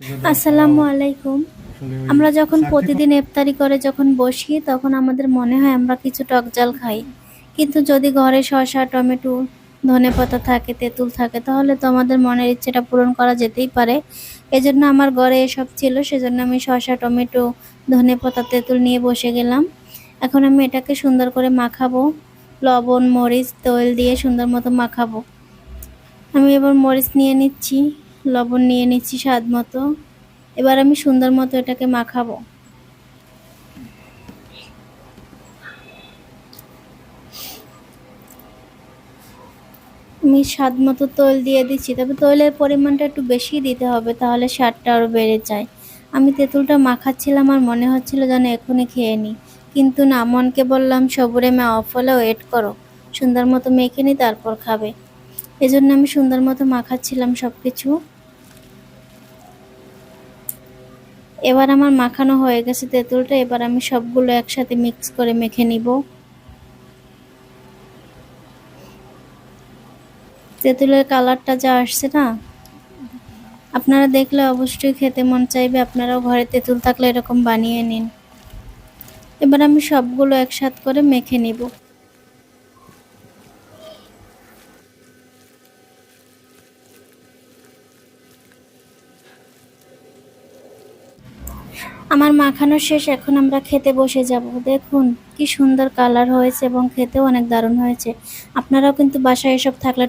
আসসালামু আলাইকুম। আমরা যখন প্রতিদিন ইফতারি করে যখন বসি তখন আমাদের মনে হয় আমরা কিছু টক ঝাল খাই। কিন্তু যদি ঘরে শসা, টমেটো, ধনেপাতা থাকে, তেঁতুল থাকে তাহলে তো আমাদের মনের ইচ্ছেটা পূরণ করা যেতেই পারে। এজন্য আমার ঘরে এসব ছিল, সেজন্য আমি শসা, টমেটো, ধনেপাতা, তেঁতুল নিয়ে বসে গেলাম। এখন আমি এটাকে সুন্দর করে মাখাবো। লবণ, মরিচ, তেল দিয়ে সুন্দর মতো মাখাবো। আমি এবার মরিচ নিয়ে নিচ্ছি, লবণ নিয়ে নিচ্ছি স্বাদ মতো। এবার আমি সুন্দর মতো এটাকে মাখাবো। আমি স্বাদ মতো তেল দিয়ে দিচ্ছি, তবে তেলের পরিমাণটা একটু বেশি দিতে হবে, তাহলে স্বাদটা আরও বেড়ে যায়। আমি তেঁতুলটা মাখাচ্ছিলাম আর মনে হচ্ছিল যেন এখনই খেয়ে নিই, কিন্তু না, মনকে বললাম সবুরে মে অফ হলে ওয়েট করো, সুন্দর মতো মেখে নিই তারপর খাবে। এজন্য আমি সুন্দর মতো মাখাচ্ছিলাম সব কিছু। এবার আমার মাখানো হয়ে গেছে তেঁতুলটা, এবার আমি সবগুলো একসাথে মিক্স করে মেখে নিব। তেঁতুলের কালারটা যা আসছে না, আপনারা দেখলে অবশ্যই খেতে মন চাইবে। আপনারাও ঘরে তেঁতুল থাকলে এরকম বানিয়ে নিন। এবার আমি সবগুলো একসাথ করে মেখে নিব। আমার মাখানো শেষ, এখন আমরা খেতে বসে যাব। দেখুন কি সুন্দর কালার হয়েছে এবং খেতেও অনেক দারুণ হয়েছে। আপনারাও কিন্তু বাসায় এসব থাকলে